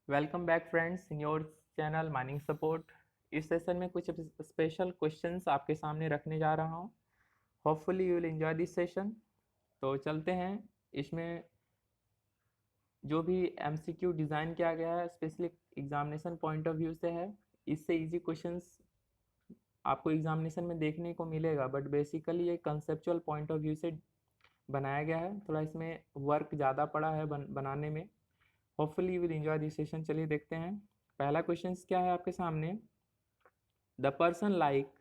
Welcome back friends in your channel mining support. इस session में कुछ स्पेशल क्वेश्चंस आपके सामने रखने जा रहा हूँ। Hopefully you will enjoy this session. तो चलते हैं। इसमें जो भी एमसीक्यू डिज़ाइन किया गया है specially examination point of view से है। इससे इजी क्वेश्चंस आपको एग्जामिनेशन में देखने को मिलेगा, बट बेसिकली ये कंसेप्चुअल पॉइंट ऑफ व्यू से बनाया गया है। थोड़ा इसमें वर्क ज़्यादा पड़ा है बनाने में। Hopefully you will enjoy this session. चलिए देखते हैं। पहला क्वेश्चन क्या है आपके सामने। The person like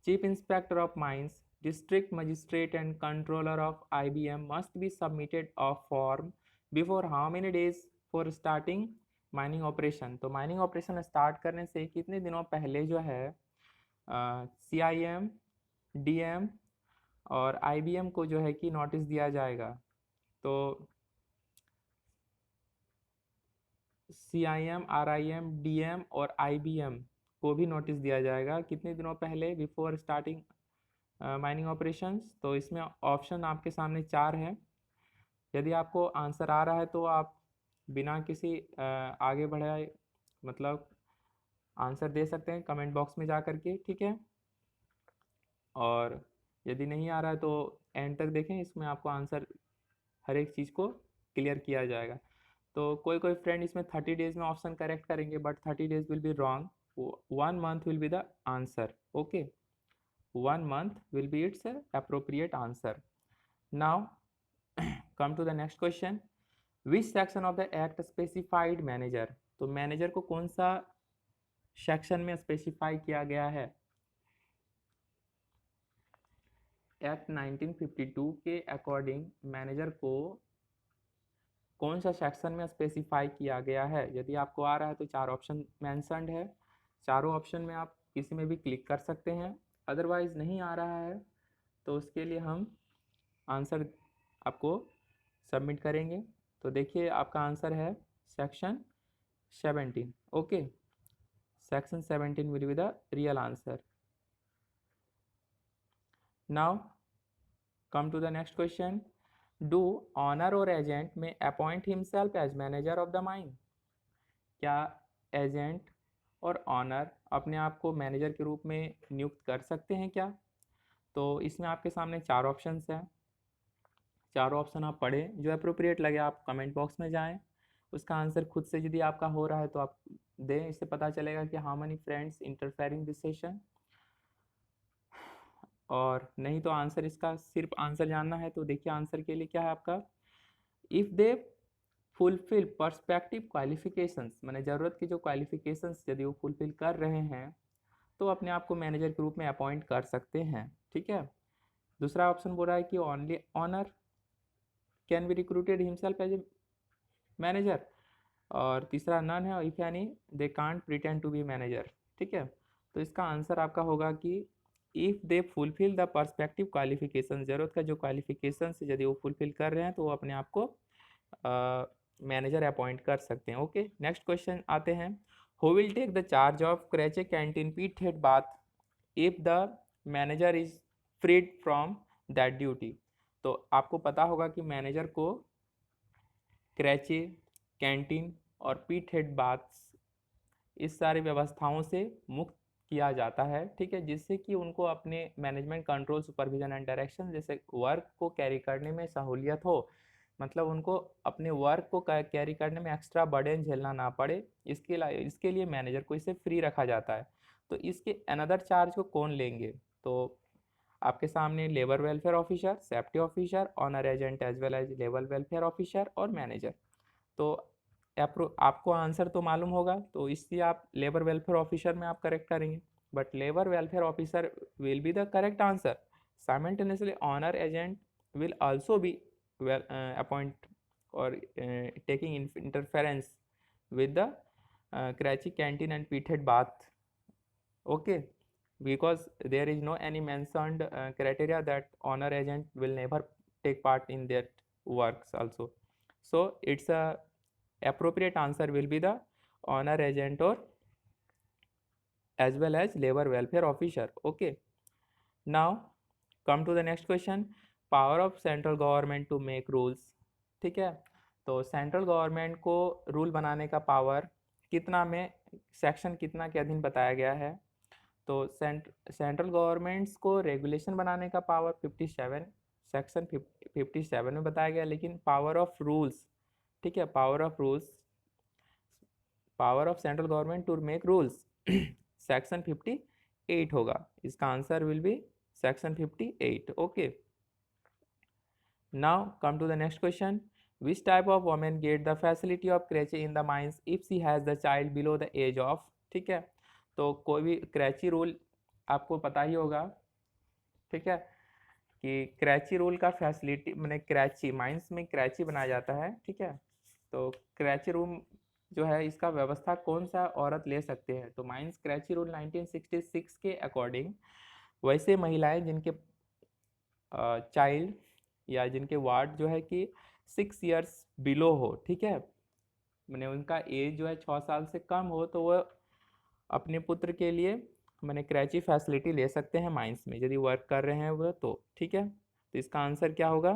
chief inspector of mines, district magistrate and controller of IBM must be submitted a form before how many days for starting mining operation। तो mining operation start करने से कितने दिनों पहले जो है CIM, DM और IBM को जो है कि नोटिस दिया जाएगा। तो CIM, RIM, DM और IBM को भी नोटिस दिया जाएगा कितने दिनों पहले, बिफोर स्टार्टिंग माइनिंग ऑपरेशंस। तो इसमें ऑप्शन आपके सामने 4 हैं। यदि आपको आंसर आ रहा है तो आप बिना किसी आगे बढ़ाए मतलब आंसर दे सकते हैं कमेंट बॉक्स में जा कर के, ठीक है। और यदि नहीं आ रहा है तो एंड तक देखें, इसमें आपको आंसर हर एक चीज़ को क्लियर किया जाएगा। तो कोई कोई फ्रेंड इसमें 30 डेज में ऑप्शन करेक्ट करेंगे, but 30 days will be wrong. 1 month will be the answer. Okay, 1 month will be its appropriate answer. Now come to the next question. Which section of the act specified manager? तो manager को कौन सा section में specify किया गया है। Act 1952 के according manager को कौन सा सेक्शन में स्पेसिफाई किया गया है। यदि आपको आ रहा है तो 4 ऑप्शन मैंशनड है। चारों ऑप्शन में आप किसी में भी क्लिक कर सकते हैं। अदरवाइज नहीं आ रहा है तो उसके लिए हम आंसर आपको सबमिट करेंगे। तो देखिए आपका आंसर है section 17। Okay, section 17 will be the real answer. Now come to the next question. Do owner or agent may appoint himself as manager of the mine. क्या एजेंट और ऑनर अपने आप को मैनेजर के रूप में नियुक्त कर सकते हैं क्या। तो इसमें आपके सामने 4 ऑप्शंस हैं। चारों ऑप्शन आप पढ़ें, जो अप्रोप्रिएट लगे आप कमेंट बॉक्स में जाएं। उसका आंसर खुद से यदि आपका हो रहा है तो आप दें, इससे पता चलेगा कि how many friends interfering this session. और नहीं तो आंसर, इसका सिर्फ आंसर जानना है तो देखिए आंसर के लिए क्या है आपका। If they fulfil perspective qualifications, मैंने ज़रूरत की जो क्वालिफिकेशंस यदि वो फुलफिल कर रहे हैं तो अपने आप को मैनेजर के रूप में अपॉइंट कर सकते हैं, ठीक है। दूसरा ऑप्शन बोल रहा है कि only owner can be recruited himself as a manager. और तीसरा नन है, इफ यानी they can't pretend to be manager, ठीक है। तो इसका आंसर आपका होगा कि if they fulfil the perspective qualification, ज़रूरत का जो क्वालिफिकेशन यदि वो फुलफिल कर रहे हैं तो वो अपने आप को मैनेजर अपॉइंट कर सकते हैं। ओके, नेक्स्ट क्वेश्चन आते हैं। Who will take the charge of creche canteen pit head bath if the manager is freed from that duty. तो आपको पता होगा कि मैनेजर को क्रैचे, कैंटीन और पीट हेड बाथ्स इस सारी व्यवस्थाओं से मुक्त किया जाता है, ठीक है, जिससे कि उनको अपने management control supervision and direction जैसे वर्क को कैरी करने में सहूलियत हो। मतलब उनको अपने वर्क को कैरी करने में एक्स्ट्रा बर्डन झेलना ना पड़े, इसके लिए मैनेजर को इसे फ्री रखा जाता है। तो इसके अनदर चार्ज को कौन लेंगे। तो आपके सामने labour welfare officer, safety officer, owner agent as well as labour welfare officer और मैनेजर। तो आपको आंसर तो मालूम होगा तो इसलिए आप लेबर वेलफेयर ऑफिसर में आप करेक्ट करेंगे, but labour welfare officer will be the correct answer. Simultaneously owner agent will also be appoint और taking interference with the Karachi canteen and pitted bath. Okay, because there is no any mentioned criteria that honor agent will never take part in that works also. So it's a appropriate answer will be the honor agent or as well as labor welfare officer. Okay, now come to the next question. Power of central government to make rules, ठीक है। तो central government को rule बनाने का power कितना में, section कितना के अधीन बताया गया है। तो सेंट्रल गवर्नमेंट्स को रेगुलेशन बनाने का पावर 57 सेक्शन 57 में बताया गया, लेकिन पावर ऑफ रूल्स, ठीक है, power of central government to make rules section 58 होगा। इसका answer will be section 58। Okay, now come to the next question. Which type of woman get the facility of creche in the mines if she has the child below the age of, ठीक है, तो कोई भी creche rule आपको पता ही होगा, ठीक है, कि क्रेची रूल का फैसिलिटी मैंने क्रेची माइंस में क्रेची बनाया जाता है, ठीक है। तो क्रेची रूम जो है इसका व्यवस्था कौन सा औरत ले सकते हैं, तो माइंस क्रेची रूल 1966 के अकॉर्डिंग वैसे महिलाएं जिनके चाइल्ड या जिनके वार्ड जो है कि 6 इयर्स बिलो हो, ठीक है, मैंने उनका एज जो है 6 साल से कम हो, तो वह अपने पुत्र के लिए मैंने क्रेची फैसिलिटी ले सकते हैं माइंस में, यदि वर्क कर रहे हैं वह तो, ठीक है। तो इसका आंसर क्या होगा,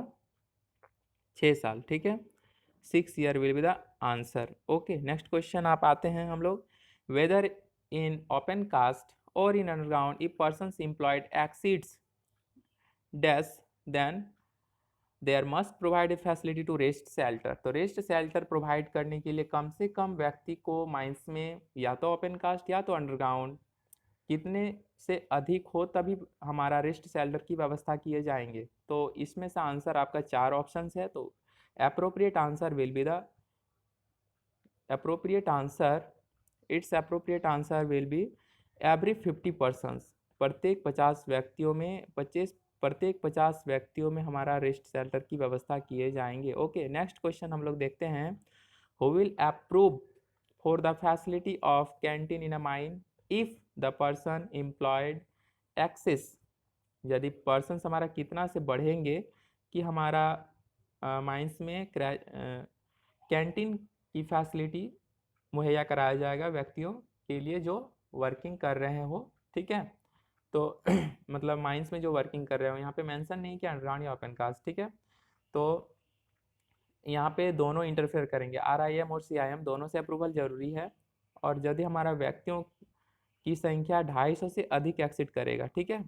6 साल, ठीक है, 6 year will be the answer. Okay, next question आप आते हैं हम लोग। वेदर इन ओपन कास्ट और in underground if person employed exceeds dash then there must provide a facility to rest shelter. तो रेस्ट शेल्टर प्रोवाइड करने के लिए कम से कम व्यक्ति को माइंस में या तो ओपन कास्ट या तो अंडरग्राउंड कितने से अधिक हो तभी हमारा रेस्ट शेल्टर की व्यवस्था किए जाएंगे। तो इसमें से आंसर आपका 4 ऑप्शंस है। तो appropriate answer will be the appropriate answer, its appropriate answer will be every 50 persons, प्रत्येक 50 व्यक्तियों में प्रत्येक 50 व्यक्तियों में हमारा रेस्ट शेल्टर की व्यवस्था किए जाएंगे। ओके, नेक्स्ट क्वेश्चन हम लोग देखते हैं। Who will approve for the facility of canteen in a mine if the person employed excess, यदि पर्सन हमारा कितना से बढ़ेंगे कि हमारा माइंस में कैंटीन की फैसिलिटी मुहैया कराया जाएगा व्यक्तियों के लिए जो वर्किंग कर रहे हो, ठीक है। तो मतलब माइंस में जो वर्किंग कर रहे हो, यहाँ पे मेंशन नहीं किया अंडरग्राउंड या ओपन कास्ट, ठीक है। तो यहाँ पे दोनों इंटरफेयर करेंगे, RIM और CIM दोनों से अप्रूवल जरूरी है। और यदि हमारा व्यक्तियों की संख्या 250 से अधिक एक्सिड करेगा, ठीक है,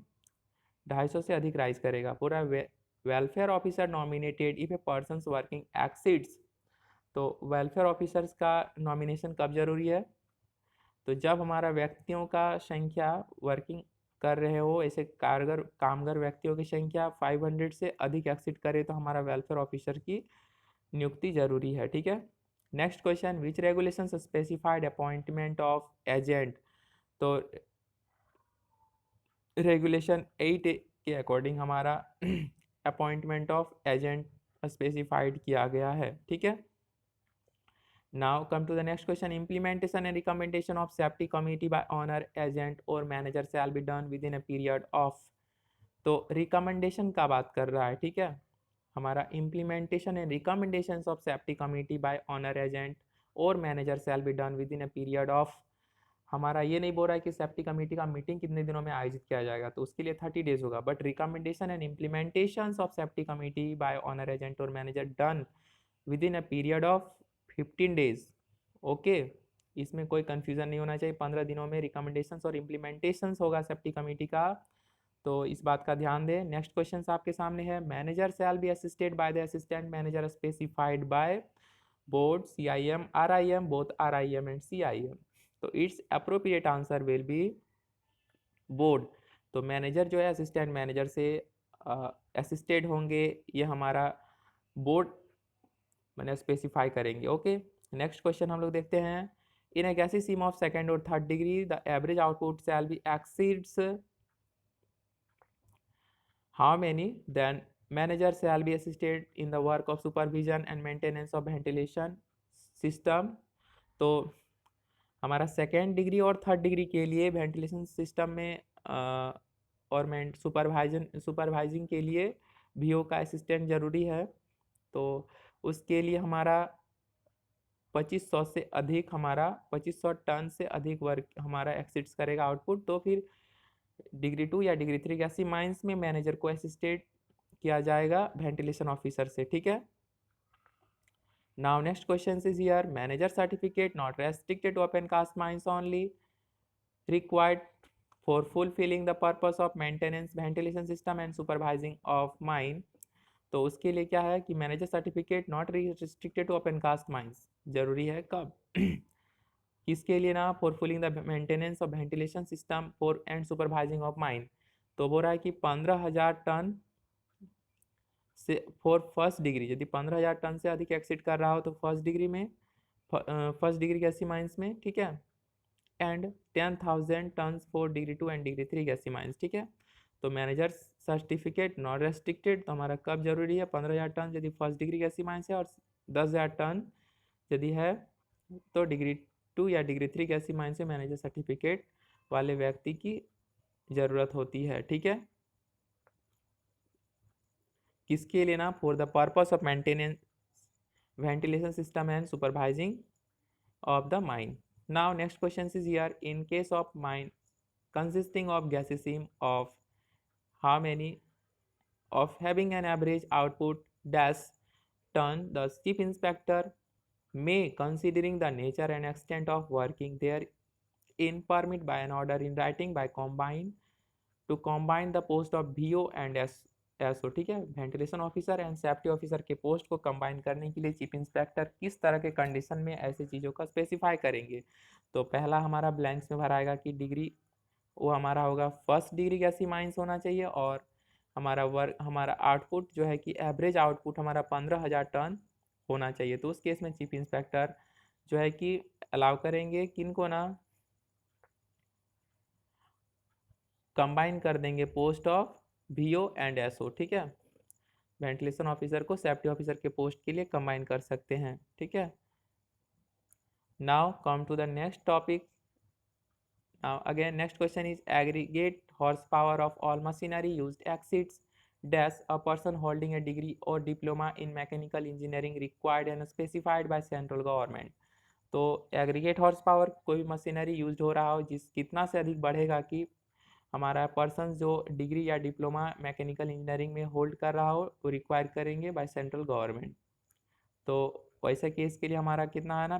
250 से अधिक राइज करेगा, पूरा welfare officer nominated if a person working exceeds. तो वेलफेयर ऑफिसर्स का नॉमिनेशन कब जरूरी है, तो जब हमारा व्यक्तियों का संख्या वर्किंग कर रहे हो, ऐसे कामगर व्यक्तियों की संख्या 500 से अधिक एक्सिड करे तो हमारा वेलफेयर ऑफिसर की नियुक्ति जरूरी है, ठीक है। Next question, which regulation specified appointment of agent. तो रेगुलेशन 8 के अकॉर्डिंग हमारा अपॉइंटमेंट ऑफ एजेंट स्पेसिफाइड किया गया है, ठीक है। Now come to the next question. Implementation and recommendation of safety committee by owner, agent और manager shall be done within a period of। तो रिकमेंडेशन का बात कर रहा है, ठीक है, हमारा implementation and recommendations of safety committee by owner, agent और manager shall be done within a period of. हमारा ये नहीं बोल रहा है कि सेफ्टी कमेटी का मीटिंग कितने दिनों में आयोजित किया जाएगा, तो उसके लिए 30 डेज होगा, but recommendation and implementation of safety committee by owner, agent और manager done within a period of 15 days. Okay, इसमें कोई कंफ्यूजन नहीं होना चाहिए, 15 दिनों में रिकमेंडेशंस और इम्प्लीमेंटेशंस होगा सेफ्टी कमेटी का, तो इस बात का ध्यान दें। नेक्स्ट क्वेश्चन आपके सामने है, manager shall be assisted by the assistant manager specified by board, CIM, RIM, both RIM and CIM। तो it's appropriate answer will B board. तो मैनेजर जो है असिस्टेंट मैनेजर से असिस्टेड होंगे, ये हमारा बोर्ड मैंने स्पेसिफाई करेंगे। ओके, नेक्स्ट क्वेश्चन हम लोग देखते हैं। इन ए गैसीय सीम ऑफ सेकंड और third degree the average output shall be exceeds how many, then manager shall be assisted in the work of supervision and maintenance of ventilation system. तो हमारा second degree और third degree के लिए ventilation system में और supervising के लिए VO का असिस्टेंट जरूरी है। तो उसके लिए हमारा 2500 से अधिक, हमारा 2500 टन से अधिक वर्क हमारा एक्सिड्स करेगा आउटपुट। तो फिर डिग्री 2 या डिग्री 3 गैसीय माइंस में मैनेजर को असिस्टेड किया जाएगा वेंटिलेशन ऑफिसर से, ठीक है। Now next questions is here, manager certificate not restricted to open cast mines only, required for fulfilling the purpose of maintenance, ventilation system and supervising of mine। तो उसके लिए क्या है कि manager certificate not restricted to open cast mines जरूरी है कब किसके लिए ना, for fulling the maintenance of ventilation system for and supervising of mine. तो बोल रहा है कि 15,000 टन से फॉर फर्स्ट डिग्री, यदि 15,000 टन से अधिक एक्सीड कर रहा हो तो फर्स्ट डिग्री में, फर्स्ट डिग्री गैसी माइंस में, ठीक है, and 10,000 ton for degree 2 and degree 3 gassy mines, ठीक है। तो मैनेजर सर्टिफिकेट नॉट रेस्ट्रिक्टेड तो हमारा कब जरूरी है, 15,000 टन यदि फर्स्ट डिग्री गैसी माइंस है, और 10,000 टन यदि है तो डिग्री 2 या डिग्री 3 गैसी माइंस से मैनेजर सर्टिफिकेट वाले व्यक्ति की ज़रूरत होती है, ठीक है। किसके लिए ना, for the purpose of maintenance ventilation system and supervising of the mine। Now next question is here, in case of mine consisting of gaseous of how many of having an average output dash ton, the chief inspector may, considering the nature and extent of working there in permit by an order in writing by combine to combine the post of VO and SO, ठीक है, ventilation officer and safety officer के post को combine करने के लिए chief inspector किस तरह के कंडीशन में ऐसी चीज़ों का स्पेसिफाई करेंगे। तो पहला हमारा ब्लैंक्स में भराएगा कि डिग्री वो हमारा होगा फर्स्ट डिग्री गैसी माइंस होना चाहिए, और हमारा वर्क हमारा आउटपुट जो है कि एवरेज आउटपुट हमारा 15,000 टन होना चाहिए। तो उस केस में चीफ इंस्पेक्टर जो है कि अलाउ करेंगे किनको ना, कंबाइन कर देंगे post of VO and SO, ठीक है, वेंटिलेशन ऑफिसर को सेफ्टी ऑफिसर के पोस्ट के लिए कंबाइन कर सकते हैं, ठीक है। Now come to the next topic. Now again next question is aggregate horsepower of all machinery used exceeds dash a person holding a degree और diploma in mechanical engineering required and specified by central government. तो aggregate horsepower कोई भी machinery use हो रहा हो जिस कितना से अधिक बढ़ेगा कि हमारा पर्सन जो डिग्री या डिप्लोमा मैकेनिकल इंजीनियरिंग में होल्ड कर रहा हो वो रिक्वायर करेंगे बाय सेंट्रल गवर्नमेंट। तो वैसे केस के लिए हमारा कितना है ना,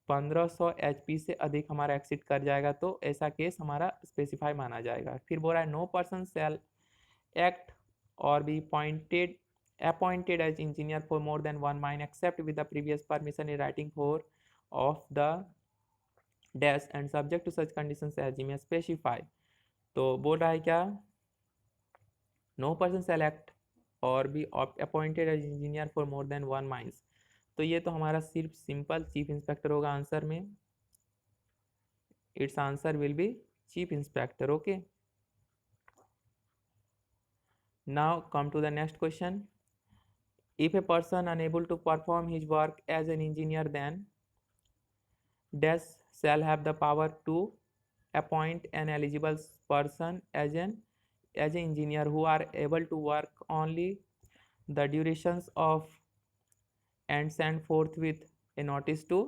1500 HP से अधिक हमारा एक्सीड कर जाएगा तो ऐसा केस हमारा स्पेसिफाई माना जाएगा। फिर बोल रहा है नो पर्सन शैल एक्ट और B appointed as engineer for more than one mine except with the previous permission in writing for of the dash and subject to such conditions as he may specify। तो बोल रहा है क्या, no person select और be appointed as engineer for more than one mines. तो ये तो हमारा सिर्फ सिंपल चीफ इंस्पेक्टर होगा आंसर में, it's answer will be chief inspector, okay. Now come to the next question, if a person unable to perform his work as an engineer then dash shall have the power to appoint an eligible person as an engineer who are able to work only the durations of and send forth with a notice to।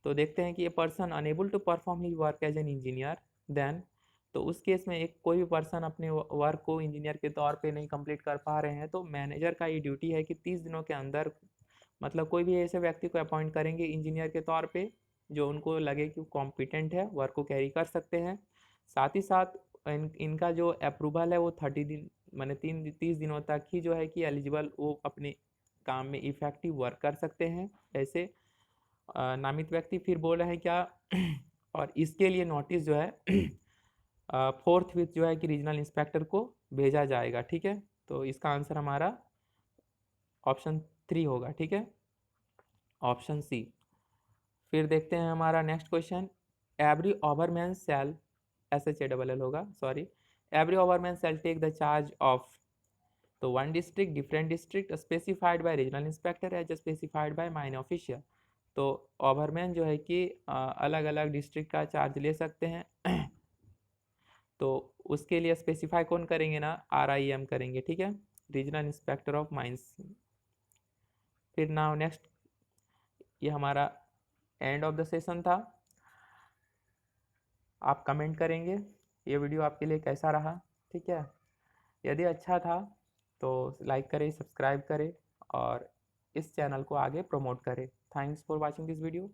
तो देखते हैं कि ये person unable to perform he work as an engineer then, तो उस case में एक कोई भी पर्सन अपने वर्क को इंजीनियर के तौर पे नहीं कंप्लीट कर पा रहे हैं तो मैनेजर का ये ड्यूटी है कि 30 दिनों के अंदर, मतलब कोई भी ऐसे व्यक्ति को अपॉइंट करेंगे इंजीनियर के तौर पे जो उनको लगे कि कॉम्पिटेंट है, वर्क को कैरी कर सकते हैं। साथ ही साथ इनका जो अप्रूवल है वो 30 दिन माने 30 दिनों तक ही जो है कि एलिजिबल वो अपने काम में इफेक्टिव वर्क कर सकते हैं ऐसे नामित व्यक्ति। फिर बोल रहे हैं क्या और इसके लिए नोटिस जो है फोर्थ विथ जो है कि रीजनल इंस्पेक्टर को भेजा जाएगा, ठीक है। तो इसका आंसर हमारा ऑप्शन 3 होगा, ठीक है, ऑप्शन सी। फिर देखते हैं हमारा next question, every overman shall SHALL होगा, sorry, every overman shall take the charge of, तो one district different district specified by regional inspector as specified by mine official. तो ओवरमैन जो है कि अलग अलग डिस्ट्रिक्ट का चार्ज ले सकते हैं तो उसके लिए स्पेसिफाई कौन करेंगे ना, RIM करेंगे, ठीक है, रीजनल इंस्पेक्टर ऑफ माइंस। फिर नाउ नेक्स्ट, ये हमारा एंड ऑफ द सेशन था। आप कमेंट करेंगे ये वीडियो आपके लिए कैसा रहा, ठीक है। यदि अच्छा था तो लाइक करें, सब्सक्राइब करें और इस चैनल को आगे प्रमोट करें। Thanks for watching this video.